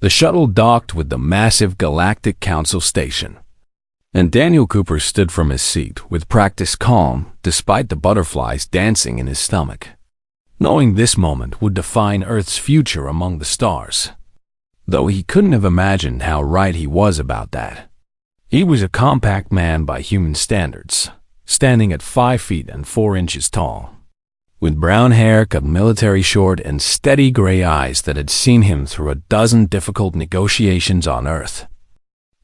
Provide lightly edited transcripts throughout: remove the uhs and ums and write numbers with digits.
The shuttle docked with the massive Galactic Council station, and Daniel Cooper stood from his seat with practiced calm despite the butterflies dancing in his stomach, knowing this moment would define Earth's future among the stars. Though he couldn't have imagined how right he was about that. He was a compact man by human standards, standing at 5 feet and 4 inches tall, with brown hair cut military short and steady gray eyes that had seen him through a dozen difficult negotiations on Earth.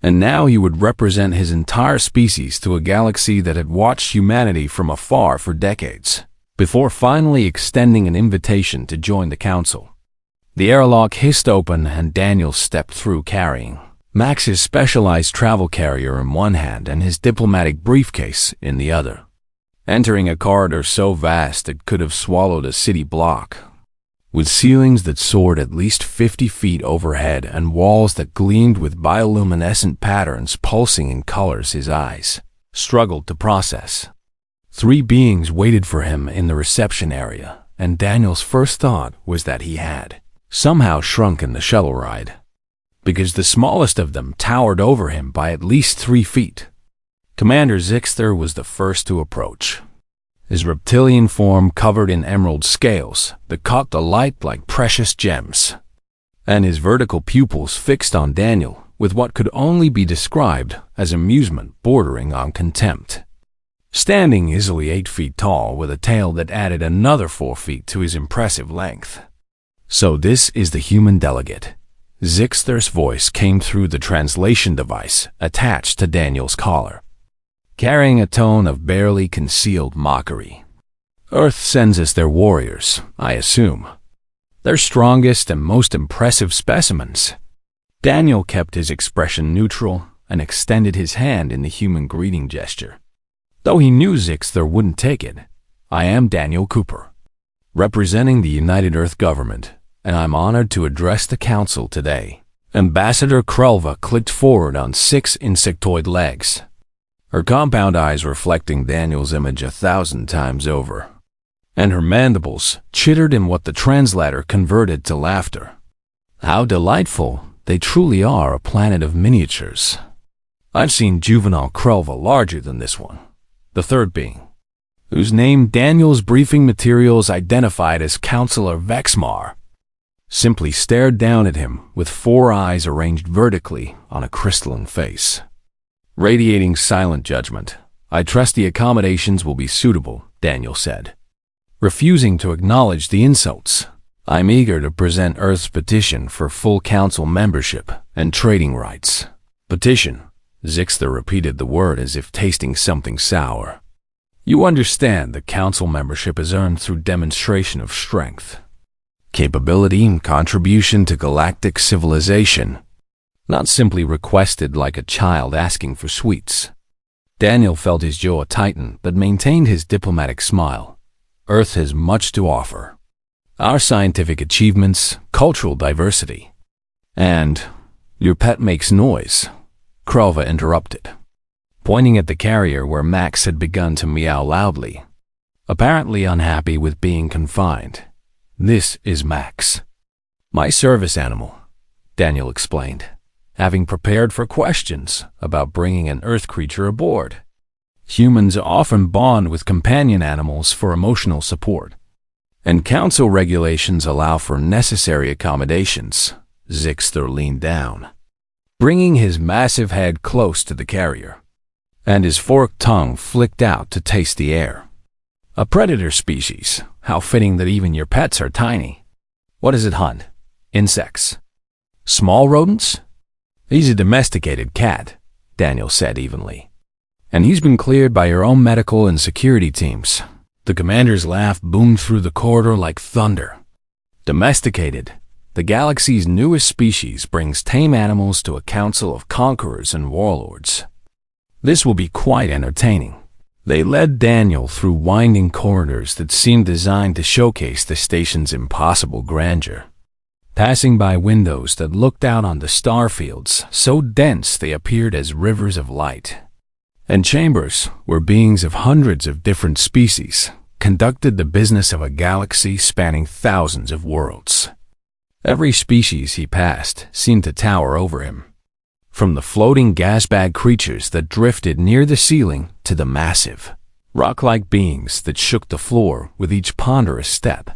And now he would represent his entire species to a galaxy that had watched humanity from afar for decades, before finally extending an invitation to join the council. The airlock hissed open and Daniel stepped through carrying Max's specialized travel carrier in one hand and his diplomatic briefcase in the other, entering a corridor so vast it could have swallowed a city block, with ceilings that soared at least 50 feet overhead and walls that gleamed with bioluminescent patterns pulsing in colors his eyes struggled to process. 3 beings waited for him in the reception area, and Daniel's first thought was that he had somehow shrunk in the shuttle ride, because the smallest of them towered over him by at least 3 feet. Commander Zixter was the first to approach, his reptilian form covered in emerald scales that caught the light like precious gems, and his vertical pupils fixed on Daniel with what could only be described as amusement bordering on contempt. Standing easily 8 feet tall with a tail that added another 4 feet to his impressive length. So this is the human delegate. Zixter's voice came through the translation device attached to Daniel's collar, carrying a tone of barely concealed mockery. Earth sends us their warriors, I assume. Their strongest and most impressive specimens. Daniel kept his expression neutral and extended his hand in the human greeting gesture. Though he knew Zixter wouldn't take it. I am Daniel Cooper, representing the United Earth government, and I'm honored to address the council today. Ambassador Krulva clicked forward on 6 insectoid legs, her compound eyes reflecting Daniel's image 1,000 times over, and her mandibles chittered in what the translator converted to laughter. How delightful, they truly are a planet of miniatures. I've seen juvenile Krulva larger than this one, the third being, whose name Daniel's briefing materials identified as Counselor Vexmar, simply stared down at him with 4 eyes arranged vertically on a crystalline face, radiating silent judgment. I trust the accommodations will be suitable, Daniel said, refusing to acknowledge the insults. I'm eager to present Earth's petition for full council membership and trading rights. Petition. Zixter repeated the word as if tasting something sour. You understand that council membership is earned through demonstration of strength, capability, and contribution to galactic civilization, not simply requested like a child asking for sweets. Daniel felt his jaw tighten but maintained his diplomatic smile. Earth has much to offer. Our scientific achievements, cultural diversity, and your pet makes noise, Krulva interrupted, pointing at the carrier where Max had begun to meow loudly, apparently unhappy with being confined. This is Max, my service animal, Daniel explained, having prepared for questions about bringing an Earth creature aboard. Humans often bond with companion animals for emotional support, and council regulations allow for necessary accommodations. Zixter leaned down, bringing his massive head close to the carrier, and his forked tongue flicked out to taste the air. A predator species. How fitting that even your pets are tiny. What does it hunt? Insects? Small rodents? He's a domesticated cat, Daniel said evenly. And he's been cleared by your own medical and security teams. The commander's laugh boomed through the corridor like thunder. Domesticated. The galaxy's newest species brings tame animals to a council of conquerors and warlords. This will be quite entertaining. They led Daniel through winding corridors that seemed designed to showcase the station's impossible grandeur, passing by windows that looked out on the star fields so dense they appeared as rivers of light, and chambers where beings of hundreds of different species conducted the business of a galaxy spanning thousands of worlds. Every species he passed seemed to tower over him, from the floating gas-bag creatures that drifted near the ceiling to the massive, rock-like beings that shook the floor with each ponderous step.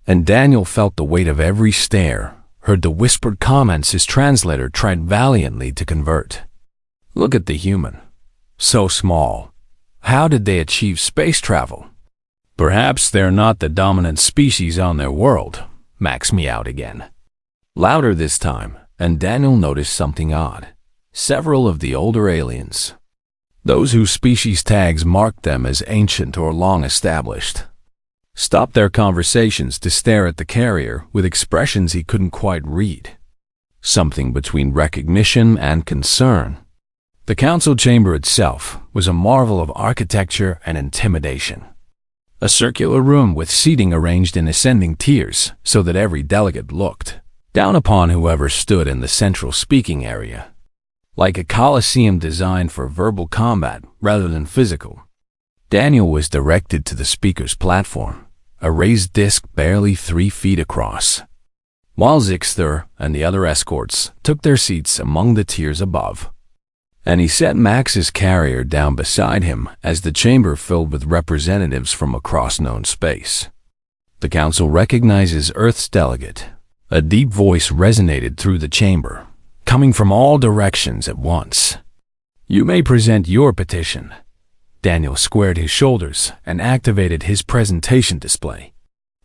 And Daniel felt the weight of every stare, heard the whispered comments his translator tried valiantly to convert. Look at the human. So small. How did they achieve space travel? Perhaps they're not the dominant species on their world, Max meowed again. Louder this time, and Daniel noticed something odd. Several of the older aliens, those whose species tags marked them as ancient or long established, stopped their conversations to stare at the carrier with expressions he couldn't quite read. Something between recognition and concern. The council chamber itself was a marvel of architecture and intimidation. A circular room with seating arranged in ascending tiers so that every delegate looked down upon whoever stood in the central speaking area. Like a coliseum designed for verbal combat rather than physical. Daniel was directed to the speaker's platform, a raised disc barely 3 feet across, while Zixter and the other escorts took their seats among the tiers above. And he set Max's carrier down beside him as the chamber filled with representatives from across known space. The council recognizes Earth's delegate. A deep voice resonated through the chamber, coming from all directions at once. You may present your petition. Daniel squared his shoulders and activated his presentation display,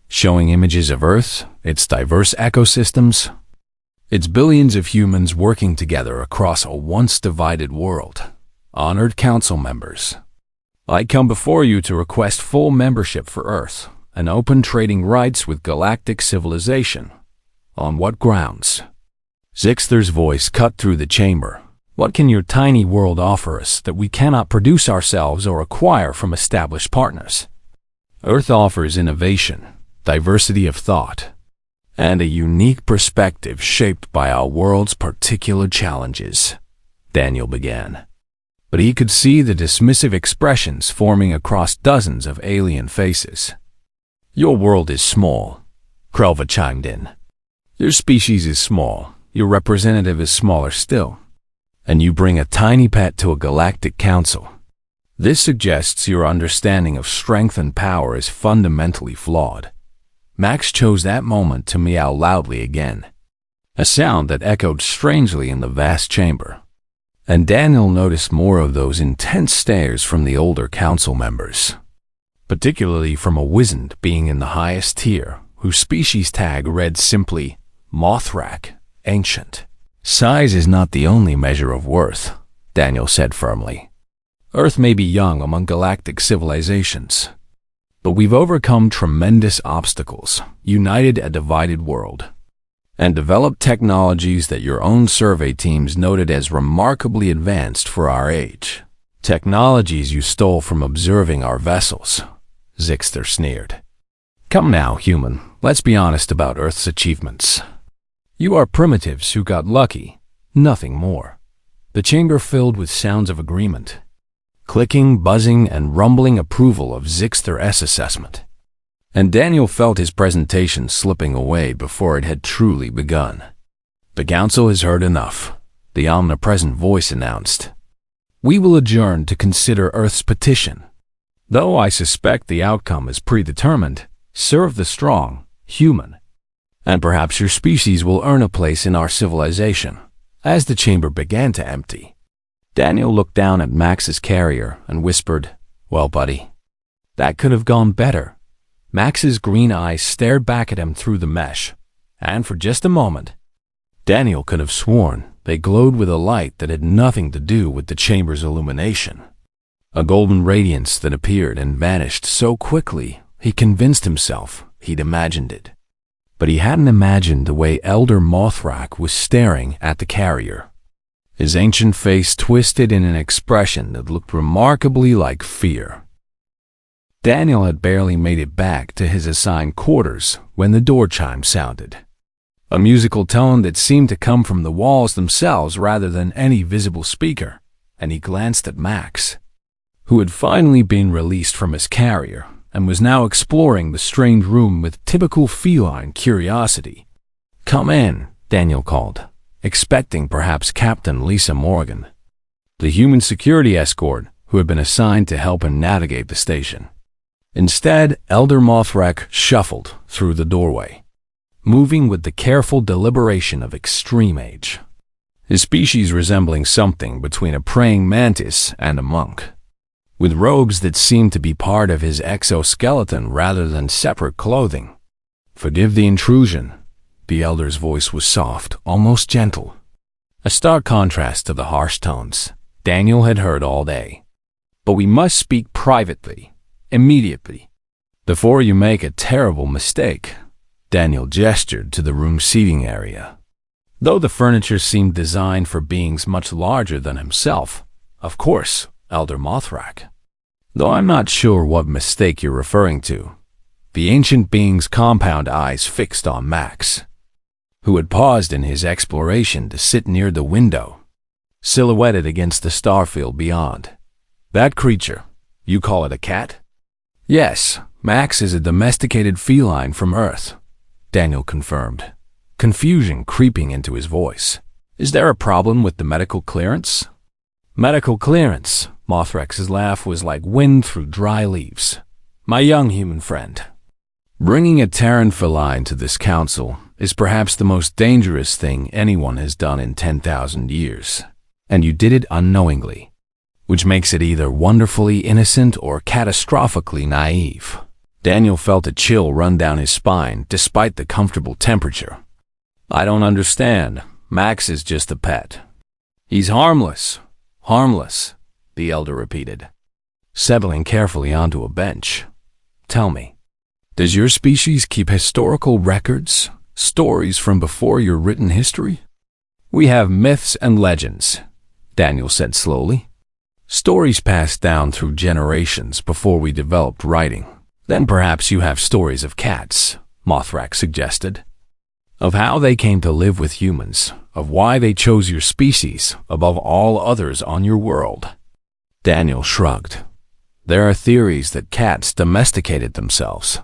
showing images of Earth, its diverse ecosystems, its billions of humans working together across a once divided world. Honored council members, I come before you to request full membership for Earth and open trading rights with galactic civilization. On what grounds? Zixter's voice cut through the chamber. What can your tiny world offer us that we cannot produce ourselves or acquire from established partners? Earth offers innovation, diversity of thought, and a unique perspective shaped by our world's particular challenges, Daniel began. But he could see the dismissive expressions forming across dozens of alien faces. Your world is small, Krelva chimed in. Your species is small, your representative is smaller still, and you bring a tiny pet to a galactic council. This suggests your understanding of strength and power is fundamentally flawed. Max chose that moment to meow loudly again, a sound that echoed strangely in the vast chamber. And Daniel noticed more of those intense stares from the older council members, particularly from a wizened being in the highest tier, whose species tag read simply, Mothrak, Ancient. Size is not the only measure of worth, Daniel said firmly. Earth may be young among galactic civilizations, but we've overcome tremendous obstacles, united a divided world, and developed technologies that your own survey teams noted as remarkably advanced for our age. Technologies you stole from observing our vessels, Zixter sneered. Come now, human, let's be honest about Earth's achievements. You are primitives who got lucky, nothing more. The chamber filled with sounds of agreement, clicking, buzzing, and rumbling approval of Zixter's assessment. And Daniel felt his presentation slipping away before it had truly begun. The council has heard enough, the omnipresent voice announced. We will adjourn to consider Earth's petition. Though I suspect the outcome is predetermined, serve the strong, human, and perhaps your species will earn a place in our civilization. As the chamber began to empty, Daniel looked down at Max's carrier and whispered, Well, buddy, that could have gone better. Max's green eyes stared back at him through the mesh, and for just a moment, Daniel could have sworn they glowed with a light that had nothing to do with the chamber's illumination. A golden radiance that appeared and vanished so quickly he convinced himself he'd imagined it. But he hadn't imagined the way Elder Mothrak was staring at the carrier. His ancient face twisted in an expression that looked remarkably like fear. Daniel had barely made it back to his assigned quarters when the door chime sounded, a musical tone that seemed to come from the walls themselves rather than any visible speaker, and he glanced at Max, who had finally been released from his carrier and was now exploring the strange room with typical feline curiosity. "Come in," Daniel called, expecting perhaps Captain Lisa Morgan, the human security escort who had been assigned to help him navigate the station. Instead, Elder Mothrak shuffled through the doorway, moving with the careful deliberation of extreme age, his species resembling something between a praying mantis and a monk, with robes that seemed to be part of his exoskeleton rather than separate clothing. "Forgive the intrusion." The elder's voice was soft, almost gentle, a stark contrast to the harsh tones Daniel had heard all day. "But we must speak privately, immediately, before you make a terrible mistake." Daniel gestured to the room's seating area. Though the furniture seemed designed for beings much larger than himself, "Of course, Elder Mothrak. Though I'm not sure what mistake you're referring to." The ancient being's compound eyes fixed on Max, who had paused in his exploration to sit near the window, silhouetted against the starfield beyond. "That creature, you call it a cat?" "Yes, Max is a domesticated feline from Earth," Daniel confirmed, confusion creeping into his voice. "Is there a problem with the medical clearance?" "Medical clearance?" Mothrak's laugh was like wind through dry leaves. "My young human friend, bringing a Terran feline to this council is perhaps the most dangerous thing anyone has done in 10,000 years. And you did it unknowingly, which makes it either wonderfully innocent or catastrophically naive." Daniel felt a chill run down his spine despite the comfortable temperature. "I don't understand. Max is just a pet." "He's harmless. Harmless," the elder repeated, settling carefully onto a bench. "Tell me, does your species keep historical records, stories from before your written history?" "We have myths and legends," Daniel said slowly. "Stories passed down through generations before we developed writing." "Then perhaps you have stories of cats," Mothrak suggested. "Of how they came to live with humans, of why they chose your species above all others on your world." Daniel shrugged. "There are theories that cats domesticated themselves,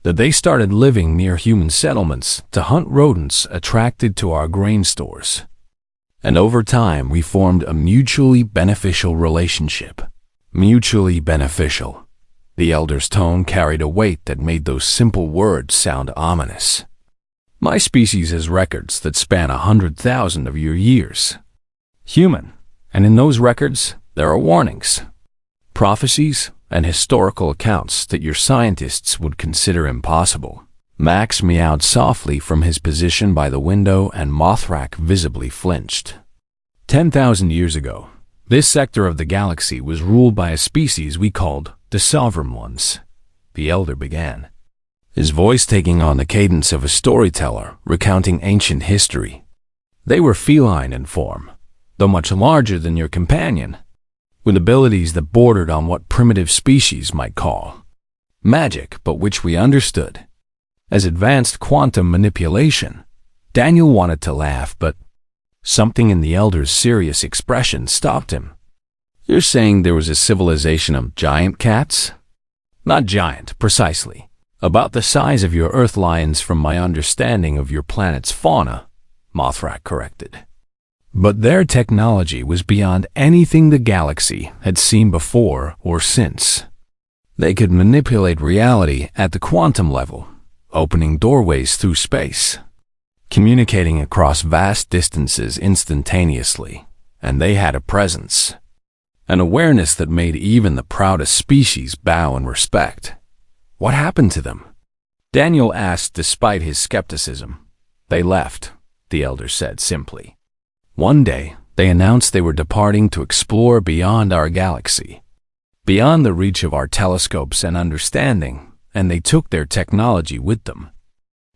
that they started living near human settlements to hunt rodents attracted to our grain stores. And over time we formed a mutually beneficial relationship." Mutually beneficial. The elder's tone carried a weight that made those simple words sound ominous. "My species has records that span 100,000 of your years. Human. And in those records, there are warnings, prophecies, and historical accounts that your scientists would consider impossible." Max meowed softly from his position by the window, and Mothrak visibly flinched. 10,000 years ago, this sector of the galaxy was ruled by a species we called the Sovereign Ones, the elder began, his voice taking on the cadence of a storyteller recounting ancient history. "They were feline in form, though much larger than your companion, with abilities that bordered on what primitive species might call magic, but which we understood as advanced quantum manipulation." Daniel wanted to laugh, but something in the elder's serious expression stopped him. "You're saying there was a civilization of giant cats?" "Not giant, precisely. About the size of your Earth lions from my understanding of your planet's fauna," Mothrak corrected. "But their technology was beyond anything the galaxy had seen before or since. They could manipulate reality at the quantum level, opening doorways through space, communicating across vast distances instantaneously, and they had a presence, an awareness that made even the proudest species bow in respect." "What happened to them?" Daniel asked despite his skepticism. "They left," the elder said simply. "One day, they announced they were departing to explore beyond our galaxy, beyond the reach of our telescopes and understanding, and they took their technology with them.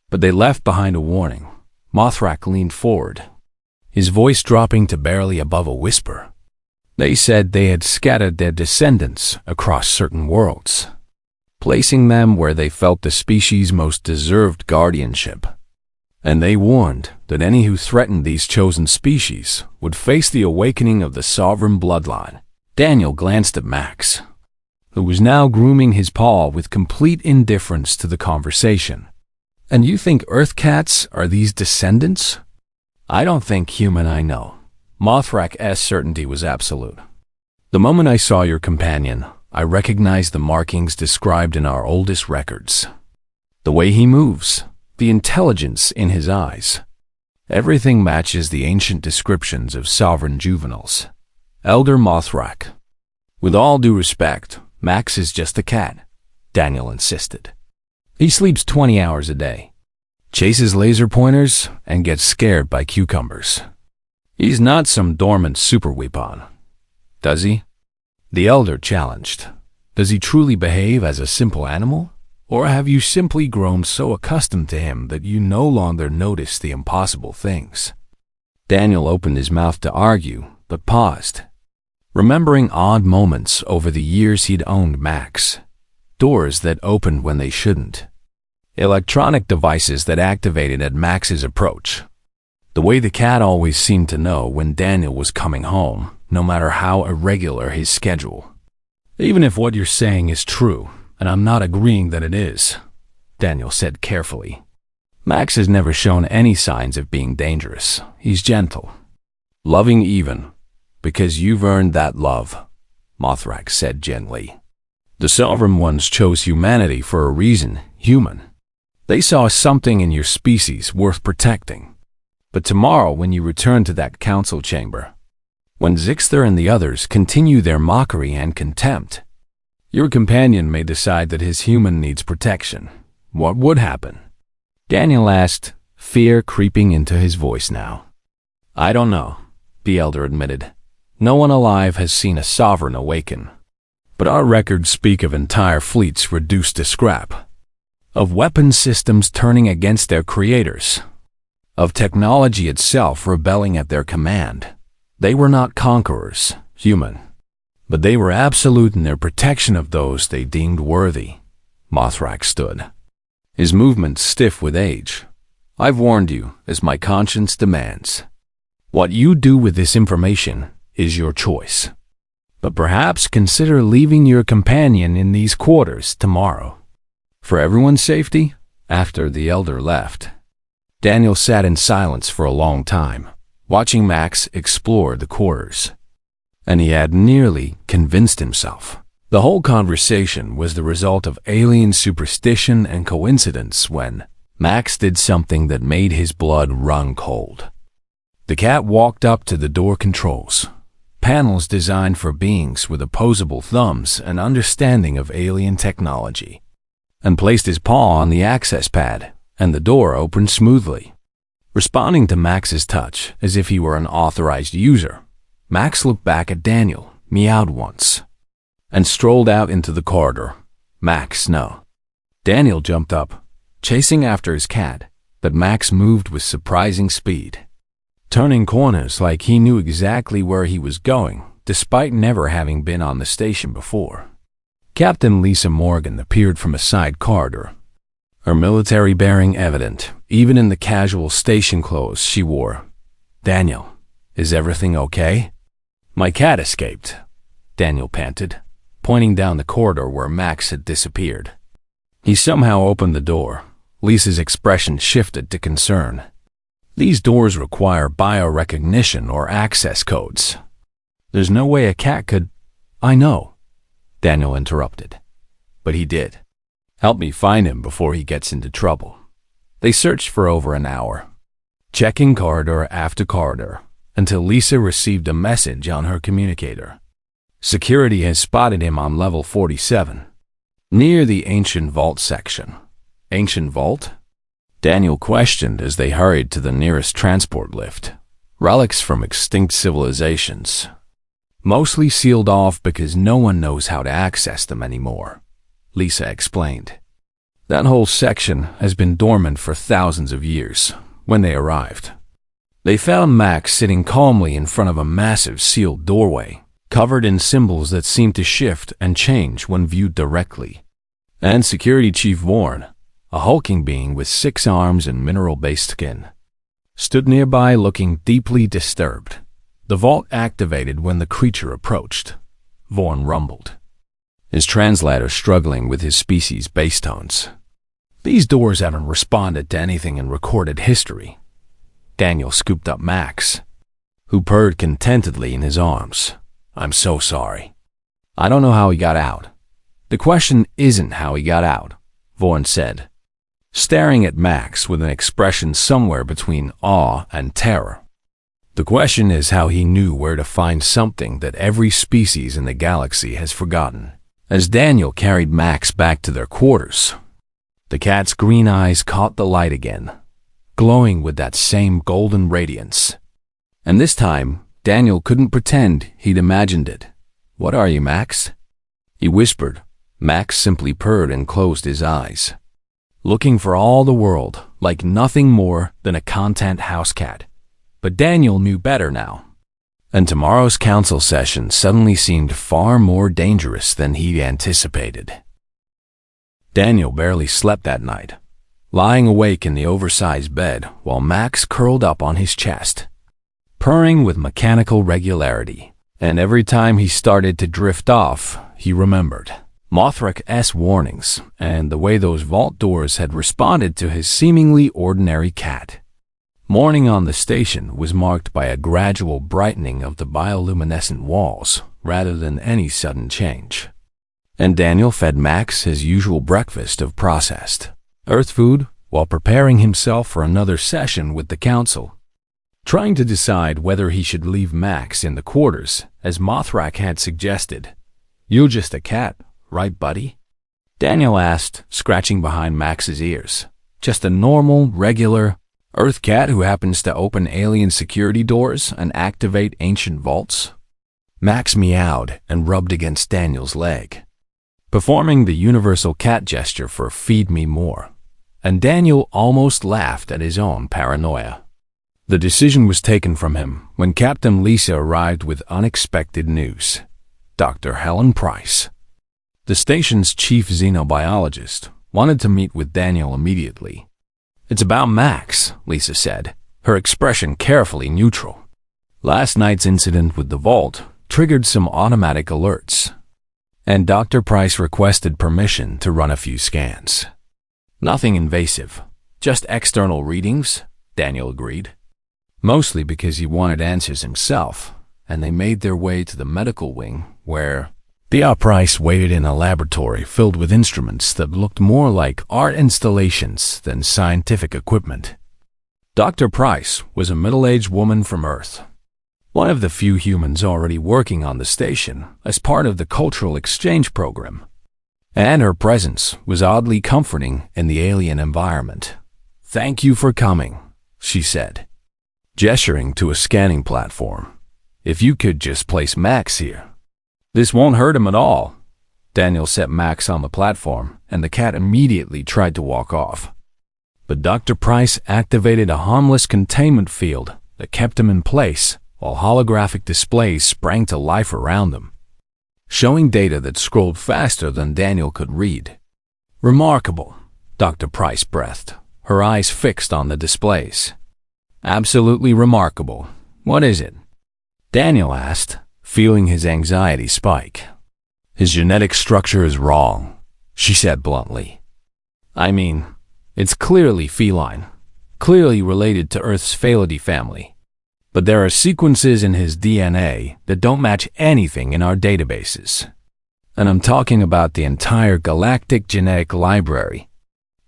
But they left behind a warning." Mothrak leaned forward, his voice dropping to barely above a whisper. "They said they had scattered their descendants across certain worlds, placing them where they felt the species most deserved guardianship. And they warned that any who threatened these chosen species would face the awakening of the sovereign bloodline." Daniel glanced at Max, who was now grooming his paw with complete indifference to the conversation. And you think Earth cats are these descendants? I don't think human, I know. Mothrak's certainty was absolute. The moment I saw your companion, I recognized the markings described in our oldest records. The way he moves, the intelligence in his eyes. Everything matches the ancient descriptions of sovereign juveniles. Elder Mothrak. With all due respect, Max is just a cat, Daniel insisted. He sleeps 20 hours a day, chases laser pointers, and gets scared by cucumbers. He's not some dormant super weapon, does he? The elder challenged. Does he truly behave as a simple animal? Or have you simply grown so accustomed to him that you no longer notice the impossible things? Daniel opened his mouth to argue, but paused, remembering odd moments over the years he'd owned Max. Doors that opened when they shouldn't. Electronic devices that activated at Max's approach. The way the cat always seemed to know when Daniel was coming home, no matter how irregular his schedule. Even if what you're saying is true, and I'm not agreeing that it is, Daniel said carefully. Max has never shown any signs of being dangerous. He's gentle. Loving even, because you've earned that love, Mothrak said gently. The Sovereign Ones chose humanity for a reason, human. They saw something in your species worth protecting. But tomorrow when you return to that council chamber, when Zixter and the others continue their mockery and contempt, your companion may decide that his human needs protection. What would happen? Daniel asked, fear creeping into his voice now. I don't know, the elder admitted. No one alive has seen a sovereign awaken. But our records speak of entire fleets reduced to scrap, of weapon systems turning against their creators, of technology itself rebelling at their command. They were not conquerors, human, but they were absolute in their protection of those they deemed worthy. Mothrak stood, his movements stiff with age. I've warned you, as my conscience demands. What you do with this information is your choice. But perhaps consider leaving your companion in these quarters tomorrow. For everyone's safety, after the elder left, Daniel sat in silence for a long time, watching Max explore the quarters. And he had nearly convinced himself. The whole conversation was the result of alien superstition and coincidence when Max did something that made his blood run cold. The cat walked up to the door controls, panels designed for beings with opposable thumbs and understanding of alien technology, and placed his paw on the access pad, and the door opened smoothly. Responding to Max's touch as if he were an authorized user, Max looked back at Daniel, meowed once, and strolled out into the corridor. Max, no. Daniel jumped up, chasing after his cat, but Max moved with surprising speed, turning corners like he knew exactly where he was going, despite never having been on the station before. Captain Lisa Morgan appeared from a side corridor, her military bearing evident, even in the casual station clothes she wore. Daniel, is everything okay? My cat escaped, Daniel panted, pointing down the corridor where Max had disappeared. He somehow opened the door. Lisa's expression shifted to concern. These doors require biorecognition or access codes. There's no way a cat could... I know, Daniel interrupted. But he did. Help me find him before he gets into trouble. They searched for over an hour, checking corridor after corridor, until Lisa received a message on her communicator. Security has spotted him on level 47, near the Ancient Vault section. Ancient Vault? Daniel questioned as they hurried to the nearest transport lift. Relics from extinct civilizations, mostly sealed off because no one knows how to access them anymore, Lisa explained. That whole section has been dormant for thousands of years. When they arrived, they found Max sitting calmly in front of a massive sealed doorway, covered in symbols that seemed to shift and change when viewed directly. And Security Chief Vorn, a hulking being with 6 arms and mineral-based skin, stood nearby looking deeply disturbed. The vault activated when the creature approached, Vorn rumbled, his translator struggling with his species' bass tones. These doors haven't responded to anything in recorded history. Daniel scooped up Max, who purred contentedly in his arms. I'm so sorry. I don't know how he got out. The question isn't how he got out, Vaughn said, staring at Max with an expression somewhere between awe and terror. The question is how he knew where to find something that every species in the galaxy has forgotten. As Daniel carried Max back to their quarters, the cat's green eyes caught the light again, glowing with that same golden radiance. And this time, Daniel couldn't pretend he'd imagined it. What are you, Max? He whispered. Max simply purred and closed his eyes, looking for all the world like nothing more than a content house cat. But Daniel knew better now, and tomorrow's council session suddenly seemed far more dangerous than he'd anticipated. Daniel barely slept that night, lying awake in the oversized bed while Max curled up on his chest, purring with mechanical regularity. And every time he started to drift off, he remembered Mothrak's warnings and the way those vault doors had responded to his seemingly ordinary cat. Morning on the station was marked by a gradual brightening of the bioluminescent walls rather than any sudden change. And Daniel fed Max his usual breakfast of processed Earth food while preparing himself for another session with the council, trying to decide whether he should leave Max in the quarters, as Mothrak had suggested. You're just a cat, right, buddy? Daniel asked, scratching behind Max's ears. Just a normal, regular Earth cat who happens to open alien security doors and activate ancient vaults? Max meowed and rubbed against Daniel's leg, performing the universal cat gesture for feed me more, and Daniel almost laughed at his own paranoia. The decision was taken from him when Captain Lisa arrived with unexpected news. Dr. Helen Price, the station's chief xenobiologist, wanted to meet with Daniel immediately. It's about Max, Lisa said, her expression carefully neutral. Last night's incident with the vault triggered some automatic alerts, and Dr. Price requested permission to run a few scans. Nothing invasive, just external readings, Daniel agreed. Mostly because he wanted answers himself, and they made their way to the medical wing where Dr. Price waited in a laboratory filled with instruments that looked more like art installations than scientific equipment. Dr. Price was a middle-aged woman from Earth, one of the few humans already working on the station as part of the cultural exchange program, and her presence was oddly comforting in the alien environment. Thank you for coming, she said, gesturing to a scanning platform. If you could just place Max here. This won't hurt him at all. Daniel set Max on the platform, and the cat immediately tried to walk off. But Dr. Price activated a harmless containment field that kept him in place while holographic displays sprang to life around them, showing data that scrolled faster than Daniel could read. Remarkable, Dr. Price breathed, her eyes fixed on the displays. Absolutely remarkable. What is it? Daniel asked, feeling his anxiety spike. His genetic structure is wrong, she said bluntly. I mean, it's clearly feline, clearly related to Earth's Felidae family. But there are sequences in his DNA that don't match anything in our databases. And I'm talking about the entire galactic genetic library.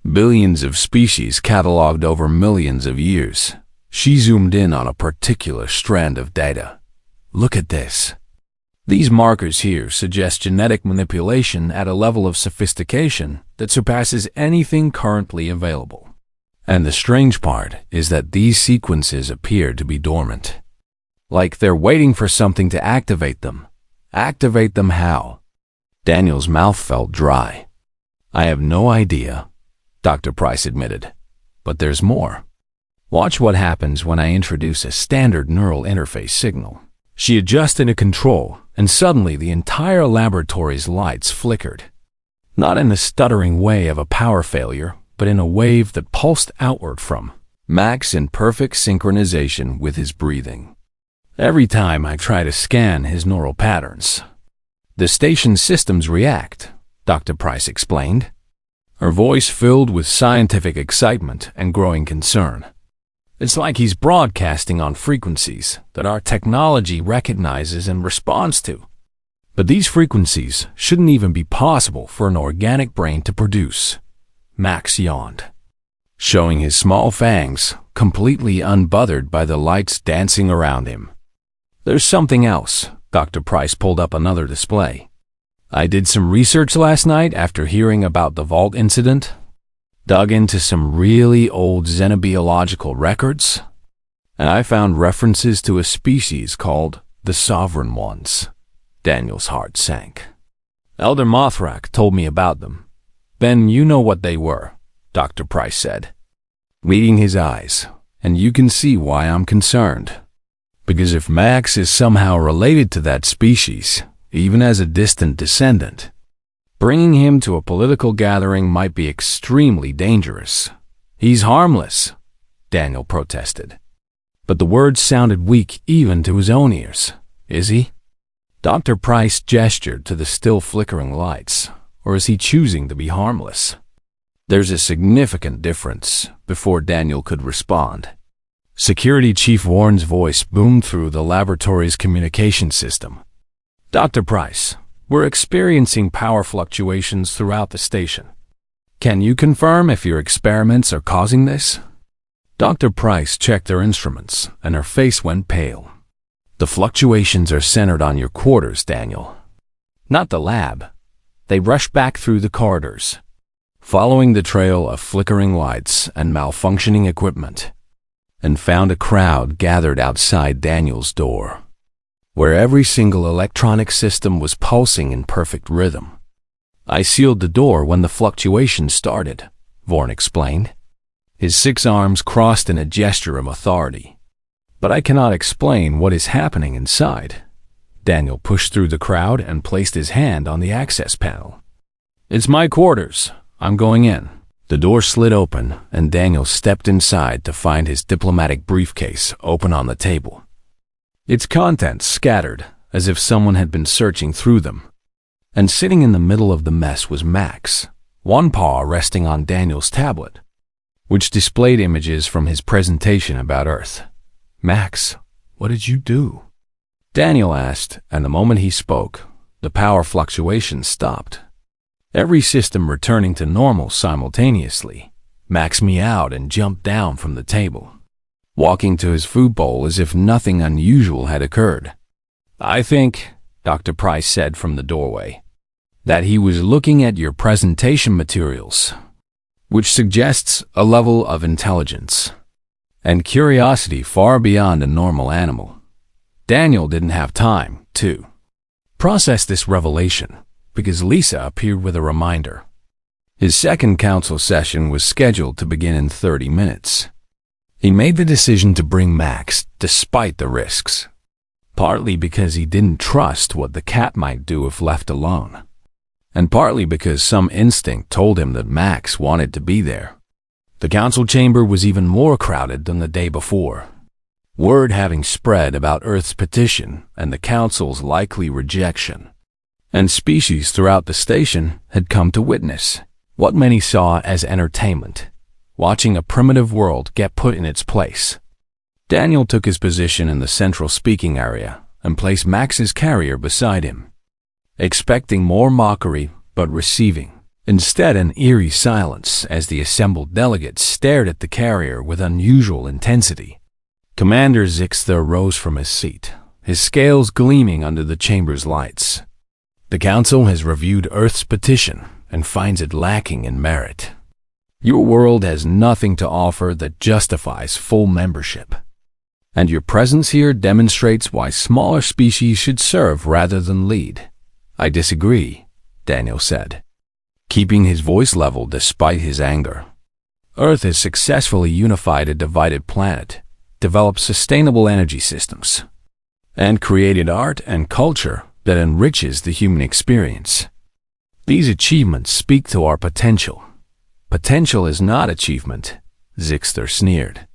Billions of species cataloged over millions of years. She zoomed in on a particular strand of data. Look at this. These markers here suggest genetic manipulation at a level of sophistication that surpasses anything currently available. And the strange part is that these sequences appear to be dormant. Like they're waiting for something to activate them. Activate them how? Daniel's mouth felt dry. I have no idea, Dr. Price admitted. But there's more. Watch what happens when I introduce a standard neural interface signal. She adjusted a control, and suddenly the entire laboratory's lights flickered. Not in the stuttering way of a power failure, but in a wave that pulsed outward from Max in perfect synchronization with his breathing. Every time I try to scan his neural patterns, the station's systems react, Dr. Price explained. her voice filled with scientific excitement and growing concern. It's like he's broadcasting on frequencies that our technology recognizes and responds to. But these frequencies shouldn't even be possible for an organic brain to produce. Max yawned, showing his small fangs, completely unbothered by the lights dancing around him. There's something else. Dr. Price pulled up another display. I did some research last night after hearing about the vault incident. Dug into some really old xenobiological records, and I found references to a species called the Sovereign Ones. Daniel's heart sank. Elder Mothrak told me about them. Ben, you know what they were, Dr. Price said, meeting his eyes, and you can see why I'm concerned. Because if Max is somehow related to that species, even as a distant descendant, bringing him to a political gathering might be extremely dangerous. He's harmless, Daniel protested. But the words sounded weak even to his own ears. Is he? Dr. Price gestured to the still flickering lights. Or is he choosing to be harmless? There's a significant difference. Before Daniel could respond, Security Chief Warren's voice boomed through the laboratory's communication system. Dr. Price, we're experiencing power fluctuations throughout the station. Can you confirm if your experiments are causing this? Dr. Price checked her instruments, and her face went pale. The fluctuations are centered on your quarters, Daniel. Not the lab. They rushed back through the corridors, following the trail of flickering lights and malfunctioning equipment, and found a crowd gathered outside Daniel's door, where every single electronic system was pulsing in perfect rhythm. I sealed the door when the fluctuation started, Vorn explained. His 6 arms crossed in a gesture of authority. But I cannot explain what is happening inside. Daniel pushed through the crowd and placed his hand on the access panel. It's my quarters. I'm going in. The door slid open, and Daniel stepped inside to find his diplomatic briefcase open on the table. Its contents scattered, as if someone had been searching through them. And sitting in the middle of the mess was Max, one paw resting on Daniel's tablet, which displayed images from his presentation about Earth. Max, what did you do? Daniel asked, and the moment he spoke, the power fluctuations stopped. Every system returning to normal simultaneously. Max meowed and jumped down from the table, walking to his food bowl as if nothing unusual had occurred. I think, Dr. Price said from the doorway, that he was looking at your presentation materials, which suggests a level of intelligence and curiosity far beyond a normal animal. Daniel didn't have time to process this revelation because Lisa appeared with a reminder. His second council session was scheduled to begin in 30 minutes. He made the decision to bring Max despite the risks, partly because he didn't trust what the cat might do if left alone, and partly because some instinct told him that Max wanted to be there. The council chamber was even more crowded than the day before, word having spread about Earth's petition and the council's likely rejection. And species throughout the station had come to witness what many saw as entertainment, watching a primitive world get put in its place. Daniel took his position in the central speaking area and placed Max's carrier beside him, expecting more mockery but receiving instead an eerie silence as the assembled delegates stared at the carrier with unusual intensity. Commander Zixter rose from his seat, his scales gleaming under the chamber's lights. The council has reviewed Earth's petition and finds it lacking in merit. Your world has nothing to offer that justifies full membership, and your presence here demonstrates why smaller species should serve rather than lead. I disagree, Daniel said, keeping his voice level despite his anger. Earth has successfully unified a divided planet, developed sustainable energy systems, and created art and culture that enriches the human experience. These achievements speak to our potential. Potential is not achievement, Zixter sneered.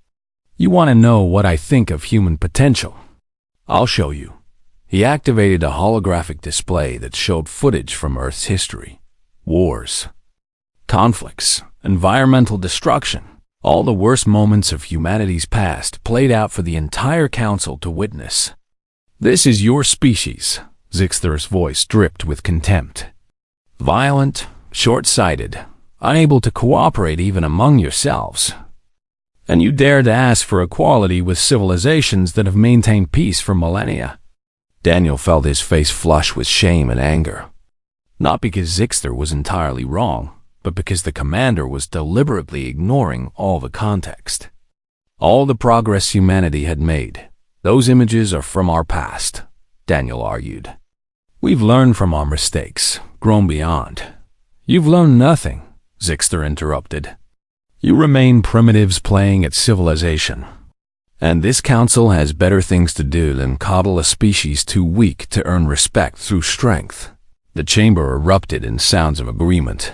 You want to know what I think of human potential? I'll show you. He activated a holographic display that showed footage from Earth's history, wars, conflicts, environmental destruction. All the worst moments of humanity's past played out for the entire council to witness. This is your species, Zixter's voice dripped with contempt. Violent, short-sighted, unable to cooperate even among yourselves. And you dare to ask for equality with civilizations that have maintained peace for millennia. Daniel felt his face flush with shame and anger. Not because Zixter was entirely wrong, but because the commander was deliberately ignoring all the context. All the progress humanity had made, those images are from our past, Daniel argued. We've learned from our mistakes, grown beyond. You've learned nothing, Zixter interrupted. You remain primitives playing at civilization. And this council has better things to do than coddle a species too weak to earn respect through strength. The chamber erupted in sounds of agreement.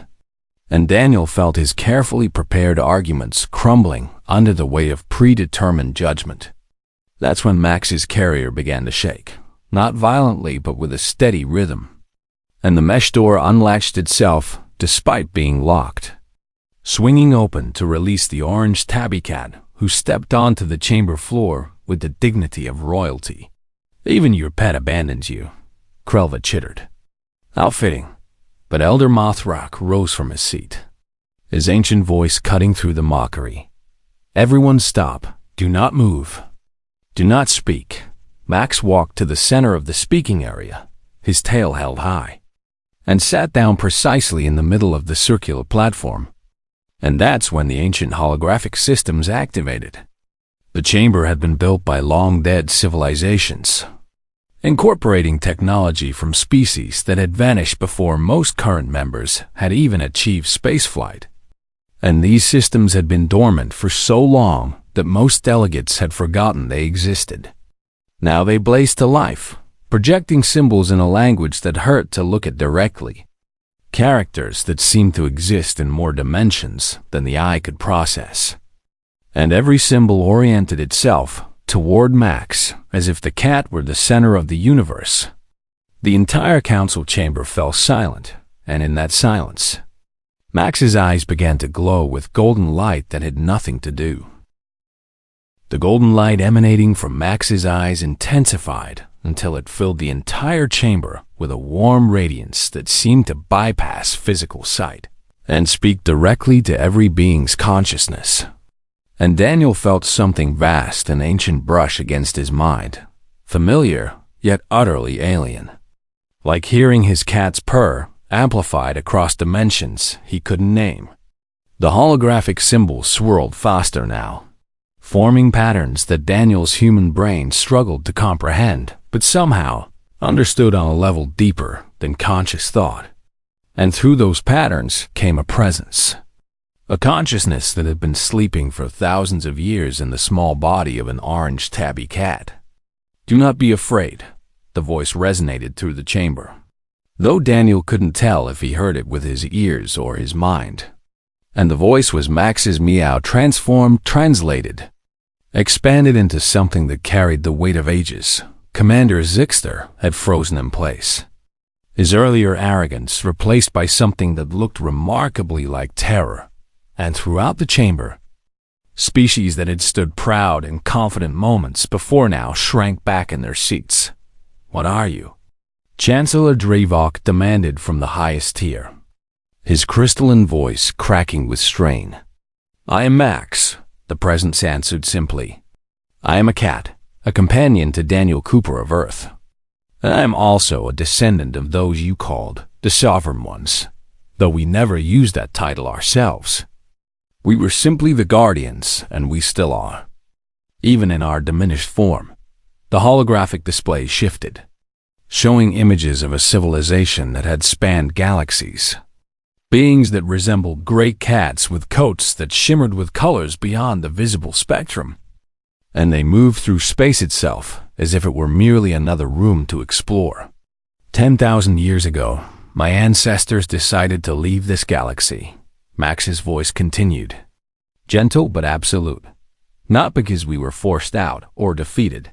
And Daniel felt his carefully prepared arguments crumbling under the weight of predetermined judgment. That's when Max's carrier began to shake, not violently but with a steady rhythm. And the mesh door unlatched itself despite being locked, swinging open to release the orange tabby cat who stepped onto the chamber floor with the dignity of royalty. Even your pet abandons you, Krelva chittered. How fitting. But Elder Mothrock rose from his seat, his ancient voice cutting through the mockery. Everyone stop. Do not move. Do not speak. Max walked to the center of the speaking area, his tail held high, and sat down precisely in the middle of the circular platform. And that's when the ancient holographic systems activated. The chamber had been built by long-dead civilizations, incorporating technology from species that had vanished before most current members had even achieved spaceflight. And these systems had been dormant for so long that most delegates had forgotten they existed. Now they blazed to life, projecting symbols in a language that hurt to look at directly. Characters that seemed to exist in more dimensions than the eye could process. And every symbol oriented itself toward Max, as if the cat were the center of the universe. The entire council chamber fell silent, and in that silence, Max's eyes began to glow with golden light that had nothing to do. The golden light emanating from Max's eyes intensified until it filled the entire chamber with a warm radiance that seemed to bypass physical sight and speak directly to every being's consciousness. And Daniel felt something vast and ancient brush against his mind, familiar yet utterly alien. Like hearing his cat's purr amplified across dimensions he couldn't name. The holographic symbols swirled faster now, forming patterns that Daniel's human brain struggled to comprehend, but somehow understood on a level deeper than conscious thought. And through those patterns came a presence. A consciousness that had been sleeping for thousands of years in the small body of an orange tabby cat. Do not be afraid, the voice resonated through the chamber, though Daniel couldn't tell if he heard it with his ears or his mind. And the voice was Max's meow transformed, translated, expanded into something that carried the weight of ages. Commander Zixter had frozen in place, his earlier arrogance replaced by something that looked remarkably like terror. And throughout the chamber, species that had stood proud and confident moments before now shrank back in their seats. What are you? Chancellor Drevok demanded from the highest tier, his crystalline voice cracking with strain. I am Max, the presence answered simply. I am a cat, a companion to Daniel Cooper of Earth. And I am also a descendant of those you called the Sovereign Ones, though we never used that title ourselves. We were simply the Guardians, and we still are. Even in our diminished form, the holographic display shifted, showing images of a civilization that had spanned galaxies. Beings that resembled great cats with coats that shimmered with colors beyond the visible spectrum. And they moved through space itself as if it were merely another room to explore. 10,000 years ago, my ancestors decided to leave this galaxy. Max's voice continued, gentle but absolute, not because we were forced out or defeated,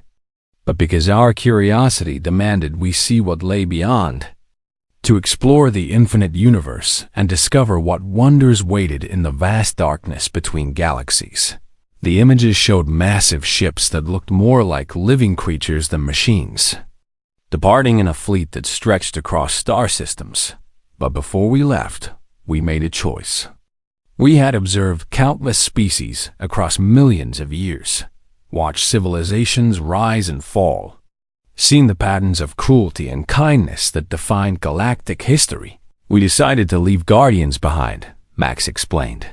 but because our curiosity demanded we see what lay beyond. to explore the infinite universe and discover what wonders waited in the vast darkness between galaxies. The images showed massive ships that looked more like living creatures than machines, departing in a fleet that stretched across star systems. But before we left, we made a choice. We had observed countless species across millions of years, watched civilizations rise and fall, seen the patterns of cruelty and kindness that defined galactic history. We decided to leave guardians behind, Max explained.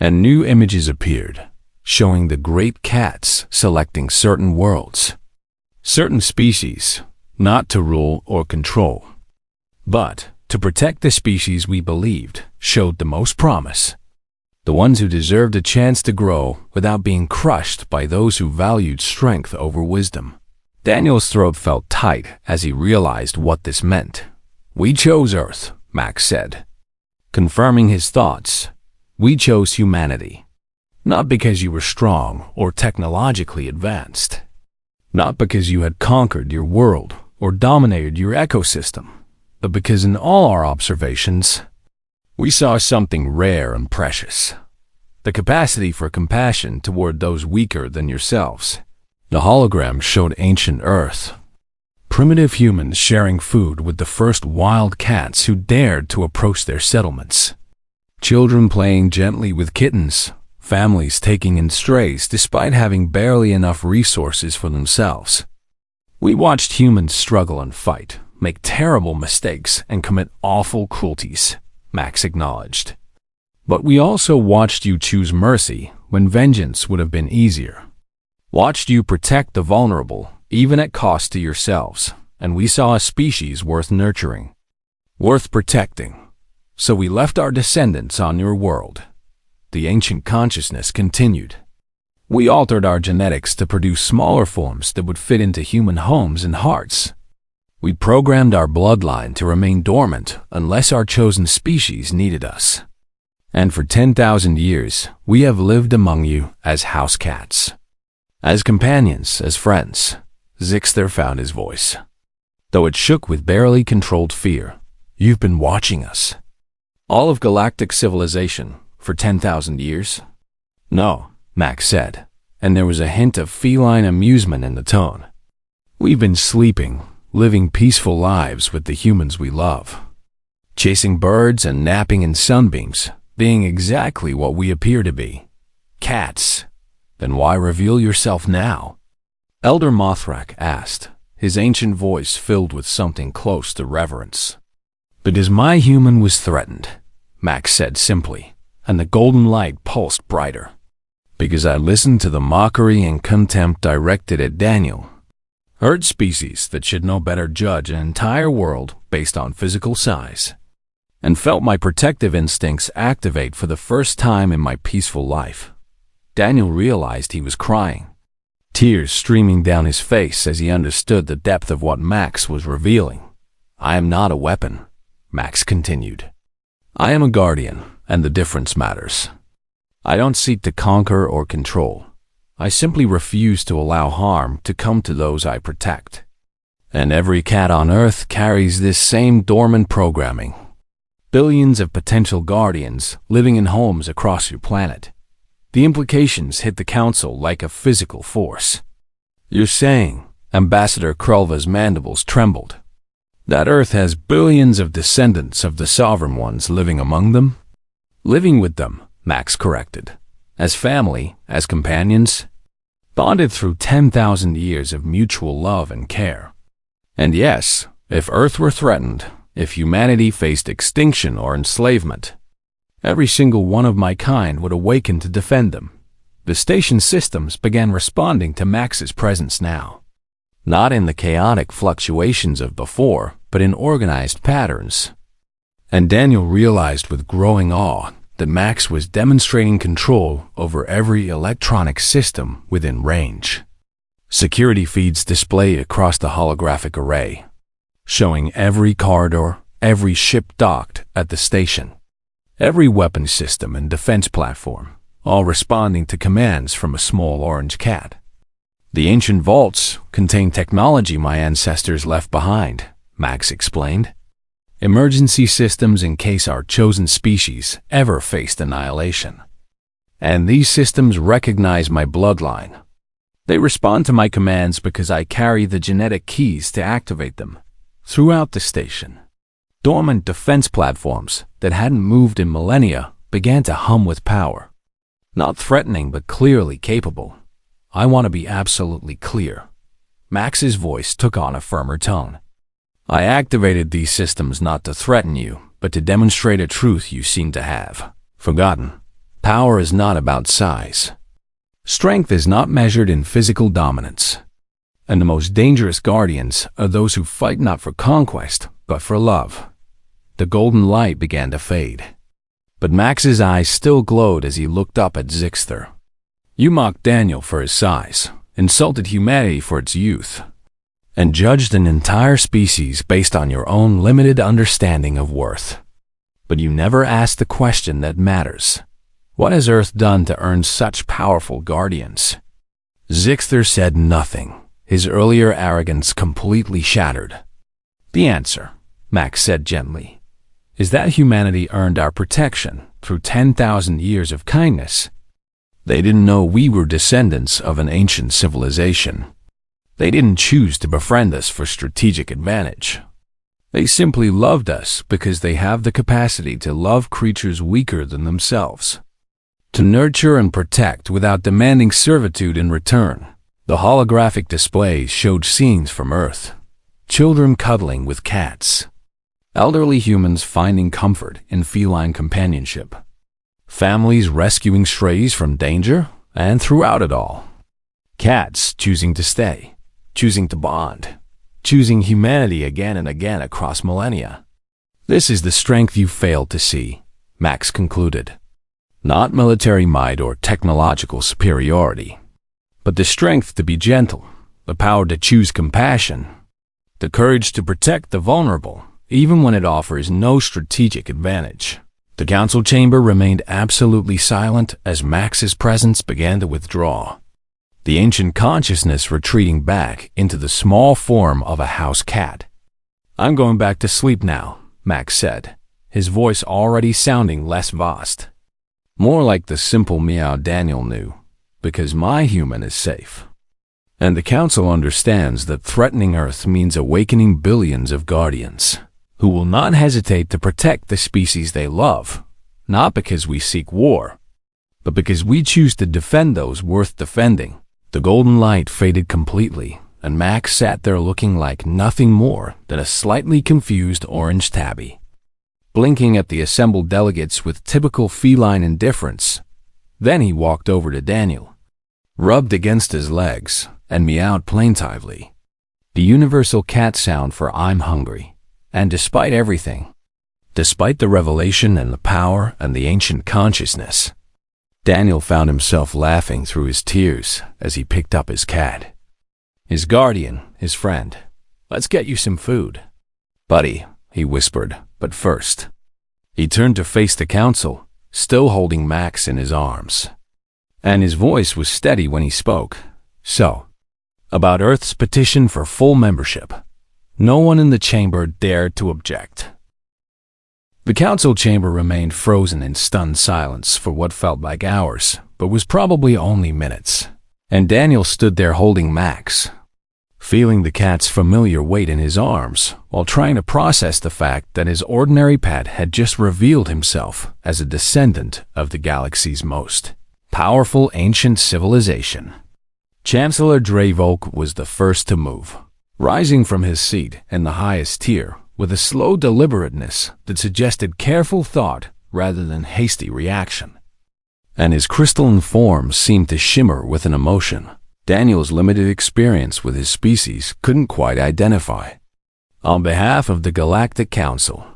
And new images appeared, showing the great cats selecting certain worlds, certain species, not to rule or control, but to protect the species we believed showed the most promise, the ones who deserved a chance to grow without being crushed by those who valued strength over wisdom. Daniel's throat felt tight as he realized what this meant. We chose Earth, Max said, confirming his thoughts. We chose humanity. Not because you were strong or technologically advanced. Not because you had conquered your world or dominated your ecosystem, but because in all our observations, we saw something rare and precious. The capacity for compassion toward those weaker than yourselves. The hologram showed ancient Earth. Primitive humans sharing food with the first wild cats who dared to approach their settlements. Children playing gently with kittens. Families taking in strays despite having barely enough resources for themselves. We watched humans struggle and fight, make terrible mistakes, and commit awful cruelties, Max acknowledged. But we also watched you choose mercy when vengeance would have been easier. Watched you protect the vulnerable, even at cost to yourselves, and we saw a species worth nurturing, worth protecting. So we left our descendants on your world. The ancient consciousness continued. We altered our genetics to produce smaller forms that would fit into human homes and hearts. We programmed our bloodline to remain dormant unless our chosen species needed us. And for 10,000 years, we have lived among you as house cats. As companions, as friends. Zixter found his voice. Though it shook with barely controlled fear. You've been watching us. All of galactic civilization. For 10,000 years? No, Max said, and there was a hint of feline amusement in the tone. We've been sleeping, living peaceful lives with the humans we love. Chasing birds and napping in sunbeams, being exactly what we appear to be. Cats. Then why reveal yourself now? Elder Mothrak asked, his ancient voice filled with something close to reverence. Because my human was threatened, Max said simply. And the golden light pulsed brighter. Because I listened to the mockery and contempt directed at Daniel. Herd species that should know better judge an entire world based on physical size. And felt my protective instincts activate for the first time in my peaceful life. Daniel realized he was crying. Tears streaming down his face as he understood the depth of what Max was revealing. I am not a weapon, Max continued. I am a guardian. And the difference matters. I don't seek to conquer or control. I simply refuse to allow harm to come to those I protect. And every cat on Earth carries this same dormant programming. Billions of potential guardians living in homes across your planet. The implications hit the Council like a physical force. You're saying, Ambassador Krulva's mandibles trembled, that Earth has billions of descendants of the Sovereign Ones living among them? Living with them, Max corrected. As family, as companions. Bonded through 10,000 years of mutual love and care. And yes, if Earth were threatened, if humanity faced extinction or enslavement, every single one of my kind would awaken to defend them. The station systems began responding to Max's presence now. Not in the chaotic fluctuations of before, but in organized patterns. And Daniel realized with growing awe that Max was demonstrating control over every electronic system within range. Security feeds displayed across the holographic array, showing every corridor, every ship docked at the station, every weapon system and defense platform, all responding to commands from a small orange cat. The ancient vaults contained technology my ancestors left behind, Max explained. emergency systems in case our chosen species ever faced annihilation. And these systems recognize my bloodline. They respond to my commands because I carry the genetic keys to activate them. Throughout the station, dormant defense platforms that hadn't moved in millennia began to hum with power. Not threatening, but clearly capable. I want to be absolutely clear. Max's voice took on a firmer tone. I activated these systems not to threaten you, but to demonstrate a truth you seem to have forgotten. Power is not about size. Strength is not measured in physical dominance. And the most dangerous guardians are those who fight not for conquest, but for love. The golden light began to fade. But Max's eyes still glowed as he looked up at Zixter. You mocked Daniel for his size, insulted humanity for its youth, and judged an entire species based on your own limited understanding of worth. But you never asked the question that matters. What has Earth done to earn such powerful guardians? Zixter said nothing, his earlier arrogance completely shattered. The answer, Max said gently, is that humanity earned our protection through 10,000 years of kindness. They didn't know we were descendants of an ancient civilization. They didn't choose to befriend us for strategic advantage. They simply loved us because they have the capacity to love creatures weaker than themselves. To nurture and protect without demanding servitude in return. The holographic displays showed scenes from Earth. Children cuddling with cats. Elderly humans finding comfort in feline companionship. Families rescuing strays from danger, and throughout it all, cats choosing to stay, choosing to bond, choosing humanity again and again across millennia. This is the strength you failed to see, Max concluded. Not military might or technological superiority, but the strength to be gentle, the power to choose compassion, the courage to protect the vulnerable, even when it offers no strategic advantage. The council chamber remained absolutely silent as Max's presence began to withdraw, the ancient consciousness retreating back into the small form of a house cat. I'm going back to sleep now, Max said, his voice already sounding less vast. More like the simple meow Daniel knew, because my human is safe. And the council understands that threatening Earth means awakening billions of guardians, who will not hesitate to protect the species they love, not because we seek war, but because we choose to defend those worth defending. The golden light faded completely, and Max sat there looking like nothing more than a slightly confused orange tabby, blinking at the assembled delegates with typical feline indifference. Then he walked over to Daniel, rubbed against his legs, and meowed plaintively, the universal cat sound for I'm hungry. And despite everything, despite the revelation and the power and the ancient consciousness, Daniel found himself laughing through his tears as he picked up his cat. His guardian, his friend. Let's get you some food. Buddy, he whispered, but first. He turned to face the council, still holding Max in his arms. And his voice was steady when he spoke. So, about Earth's petition for full membership. No one in the chamber dared to object. The council chamber remained frozen in stunned silence for what felt like hours, but was probably only minutes. And Daniel stood there holding Max, feeling the cat's familiar weight in his arms, while trying to process the fact that his ordinary pet had just revealed himself as a descendant of the galaxy's most powerful ancient civilization. Chancellor Dreyvolk was the first to move, rising from his seat in the highest tier with a slow deliberateness that suggested careful thought rather than hasty reaction. And his crystalline form seemed to shimmer with an emotion Daniel's limited experience with his species couldn't quite identify. On behalf of the Galactic Council,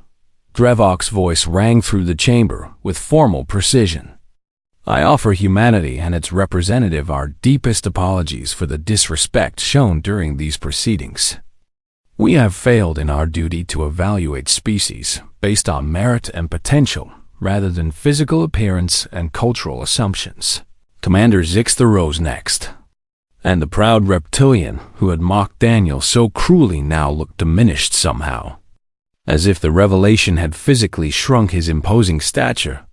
Dreyvolk's voice rang through the chamber with formal precision. I offer humanity and its representative our deepest apologies for the disrespect shown during these proceedings. We have failed in our duty to evaluate species based on merit and potential rather than physical appearance and cultural assumptions. Commander Zixter rose next, and the proud reptilian who had mocked Daniel so cruelly now looked diminished somehow. as if the revelation had physically shrunk his imposing stature.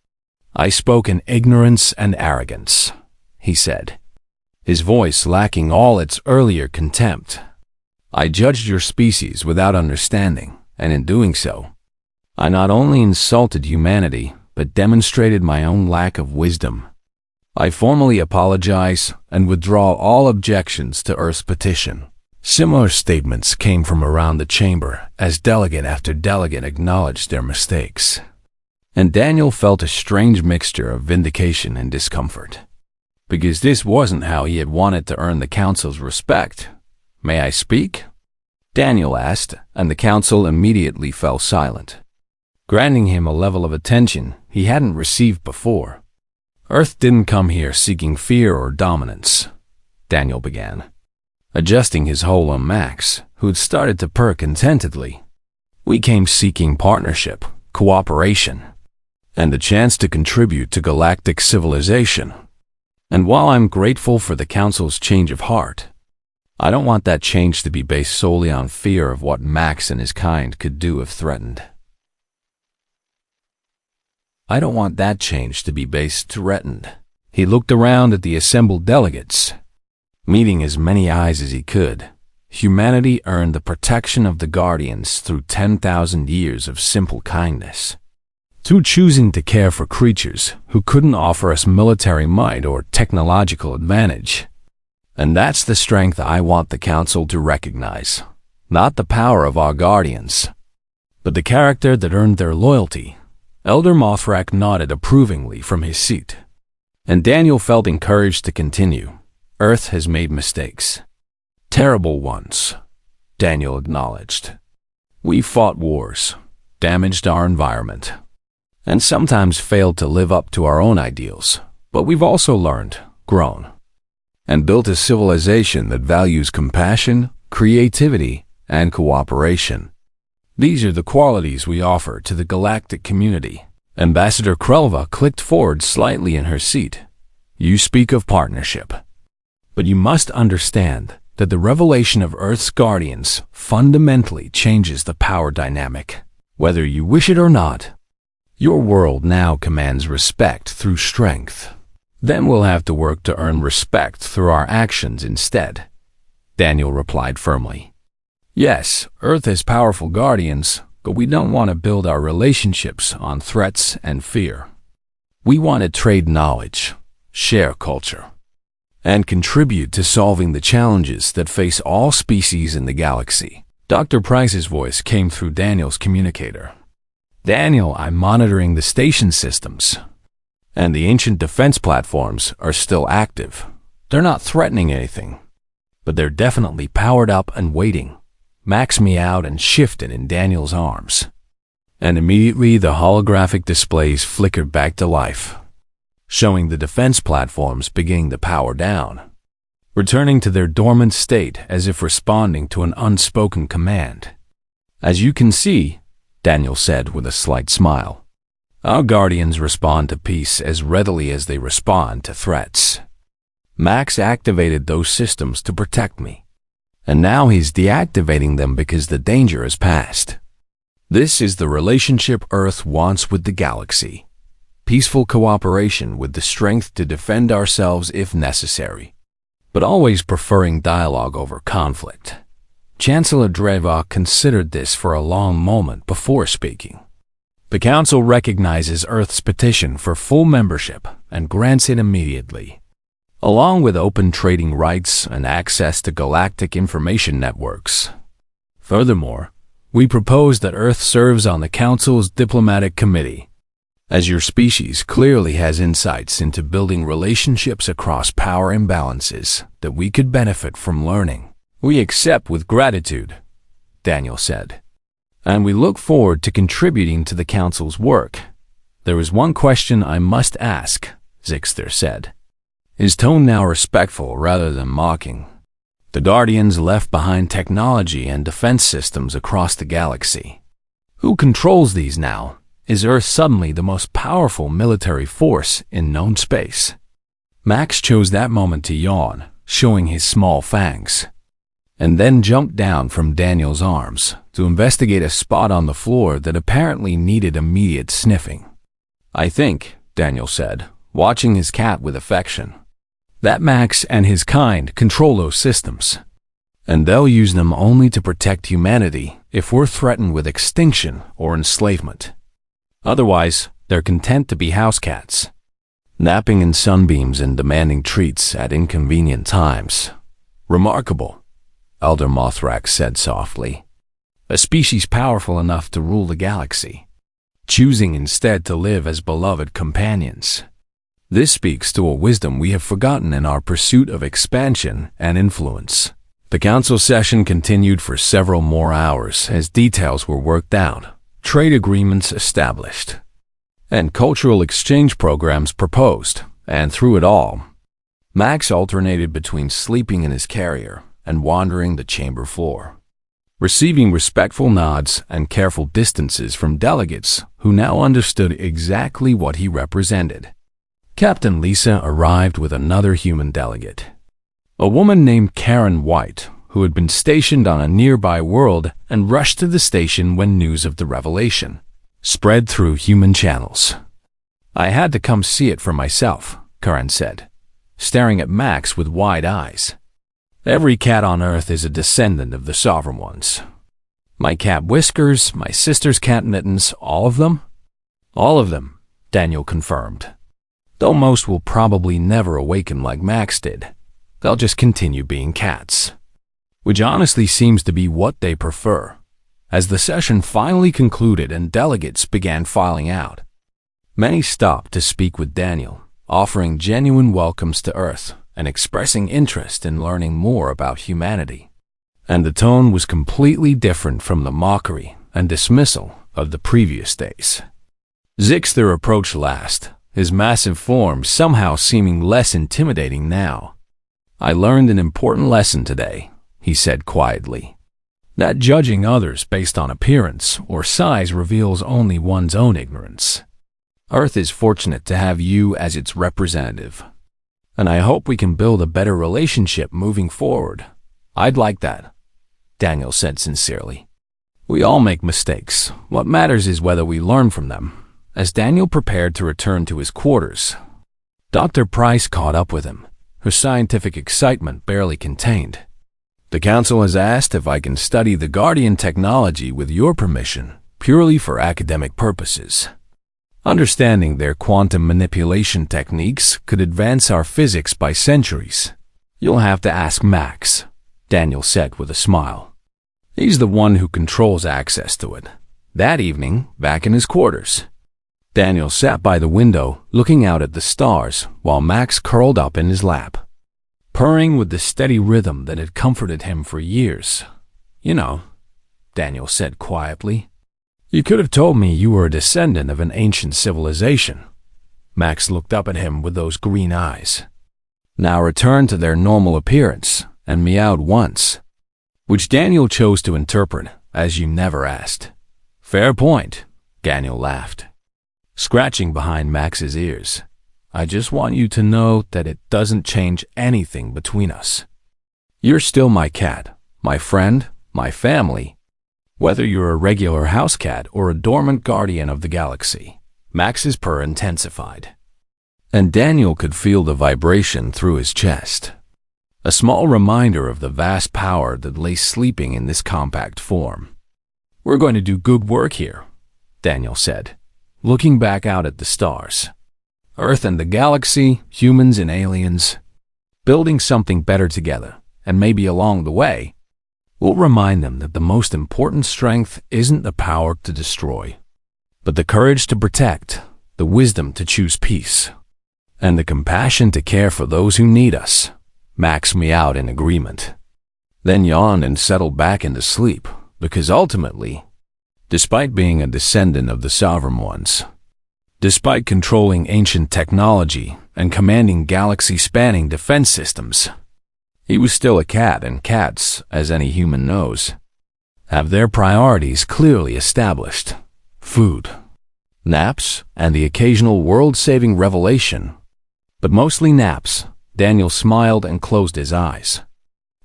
"I spoke in ignorance and arrogance," he said, his voice lacking all its earlier contempt. "I judged your species without understanding, and in doing so, I not only insulted humanity, but demonstrated my own lack of wisdom. I formally apologize and withdraw all objections to Earth's petition." Similar statements came from around the chamber as delegate after delegate acknowledged their mistakes. And Daniel felt a strange mixture of vindication and discomfort, because this wasn't how he had wanted to earn the council's respect. "May I speak?" Daniel asked, and the council immediately fell silent, granting him a level of attention he hadn't received before. "Earth didn't come here seeking fear or dominance," Daniel began, adjusting his hold on Max, who'd started to purr contentedly. "We came seeking partnership, cooperation, and the chance to contribute to galactic civilization. And while I'm grateful for the Council's change of heart, I don't want that change to be based solely on fear of what Max and his kind could do if threatened. I don't want that change to be based threatened." He looked around at the assembled delegates. Meeting as many eyes as he could, humanity earned the protection of the Guardians through 10,000 years of simple kindness, through choosing to care for creatures who couldn't offer us military might or technological advantage. And that's the strength I want the Council to recognize, not the power of our Guardians, but the character that earned their loyalty. Elder Mothrak nodded approvingly from his seat, and Daniel felt encouraged to continue. "Earth has made mistakes. Terrible ones," Daniel acknowledged. "We fought wars, damaged our environment, and sometimes failed to live up to our own ideals. But we've also learned, grown, and built a civilization that values compassion, creativity, and cooperation. These are the qualities we offer to the galactic community." Ambassador Krelva clicked forward slightly in her seat. "You speak of partnership, but you must understand that the revelation of Earth's Guardians fundamentally changes the power dynamic, whether you wish it or not. Your world now commands respect through strength. Then we'll have to work to earn respect through our actions instead," Daniel replied firmly. "Yes, Earth has powerful Guardians, but we don't want to build our relationships on threats and fear. We want to trade knowledge, share culture, and contribute to solving the challenges that face all species in the galaxy." Dr. Price's voice came through Daniel's communicator. "Daniel, I'm monitoring the station systems, and the ancient defense platforms are still active. They're not threatening anything, but they're definitely powered up and waiting." Max meowed and shifted in Daniel's arms, and immediately the holographic displays flickered back to life, showing the defense platforms beginning to power down, returning to their dormant state as if responding to an unspoken command. "As you can see," Daniel said with a slight smile, "our Guardians respond to peace as readily as they respond to threats. Max activated those systems to protect me, and now he's deactivating them because the danger has passed. This is the relationship Earth wants with the galaxy. Peaceful cooperation with the strength to defend ourselves if necessary, but always preferring dialogue over conflict." Chancellor Dreva considered this for a long moment before speaking. "The Council recognizes Earth's petition for full membership and grants it immediately, along with open trading rights and access to galactic information networks. Furthermore, we propose that Earth serves on the Council's diplomatic committee, as your species clearly has insights into building relationships across power imbalances that we could benefit from learning. We accept with gratitude," Daniel said, "and we look forward to contributing to the Council's work. There is one question I must ask," Zixter said, his tone now respectful rather than mocking. "The Guardians left behind technology and defense systems across the galaxy. Who controls these now? Is Earth suddenly the most powerful military force in known space?" Max chose that moment to yawn, showing his small fangs, and then jumped down from Daniel's arms, to investigate a spot on the floor that apparently needed immediate sniffing. "I think," Daniel said, watching his cat with affection, "that Max and his kind control those systems. And they'll use them only to protect humanity if we're threatened with extinction or enslavement. Otherwise, they're content to be house cats, napping in sunbeams and demanding treats at inconvenient times." "Remarkable," Elder Mothrak said softly. "A species powerful enough to rule the galaxy, choosing instead to live as beloved companions. This speaks to a wisdom we have forgotten in our pursuit of expansion and influence." The council session continued for several more hours as details were worked out, trade agreements established, and cultural exchange programs proposed. And through it all, Max alternated between sleeping in his carrier and wandering the chamber floor, receiving respectful nods and careful distances from delegates who now understood exactly what he represented. Captain Lisa arrived with another human delegate, a woman named Karen White, who had been stationed on a nearby world and rushed to the station when news of the revelation spread through human channels. "I had to come see it for myself," Karen said, staring at Max with wide eyes. "Every cat on Earth is a descendant of the Sovereign Ones. My cat Whiskers, my sister's cat Mittens, all of them?" "All of them," Daniel confirmed. "Though most will probably never awaken like Max did. They'll just continue being cats." Which honestly seems to be what they prefer. As the session finally concluded and delegates began filing out, many stopped to speak with Daniel, offering genuine welcomes to Earth and expressing interest in learning more about humanity. And the tone was completely different from the mockery and dismissal of the previous days. Zixter approached last, his massive form somehow seeming less intimidating now. "I learned an important lesson today," he said quietly. "That judging others based on appearance or size reveals only one's own ignorance. Earth is fortunate to have you as its representative, and I hope we can build a better relationship moving forward." "I'd like that," Daniel said sincerely. "We all make mistakes. What matters is whether we learn from them." As Daniel prepared to return to his quarters, Dr. Price caught up with him, her scientific excitement barely contained. "The Council has asked if I can study the Guardian technology with your permission, purely for academic purposes. Understanding their quantum manipulation techniques could advance our physics by centuries. You'll have to ask Max," Daniel said with a smile. "He's the one who controls access to it." That evening, back in his quarters, Daniel sat by the window, looking out at the stars, while Max curled up in his lap, purring with the steady rhythm that had comforted him for years. "You know," Daniel said quietly, "you could have told me you were a descendant of an ancient civilization." Max looked up at him with those green eyes, now returned to their normal appearance, and meowed once, which Daniel chose to interpret as "you never asked." "Fair point," Daniel laughed, scratching behind Max's ears. "I just want you to know that it doesn't change anything between us. You're still my cat, my friend, my family, whether you're a regular house cat or a dormant guardian of the galaxy." Max's purr intensified, and Daniel could feel the vibration through his chest, a small reminder of the vast power that lay sleeping in this compact form. "We're going to do good work here," Daniel said, looking back out at the stars. "Earth and the galaxy, humans and aliens, building something better together, and maybe along the way, we'll remind them that the most important strength isn't the power to destroy, but the courage to protect, the wisdom to choose peace, and the compassion to care for those who need us." Max meowed in agreement, then yawned and settled back into sleep, because ultimately, despite being a descendant of the Sovereign Ones, despite controlling ancient technology and commanding galaxy-spanning defense systems, he was still a cat, and cats, as any human knows, have their priorities clearly established: food, naps, and the occasional world-saving revelation. But mostly naps. Daniel smiled and closed his eyes,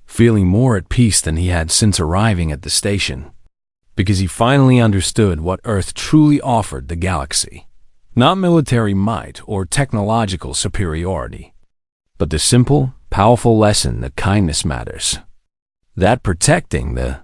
feeling more at peace than he had since arriving at the station. because he finally understood what Earth truly offered the galaxy. Not military might or technological superiority, but the simple, powerful lesson that kindness matters. That protecting the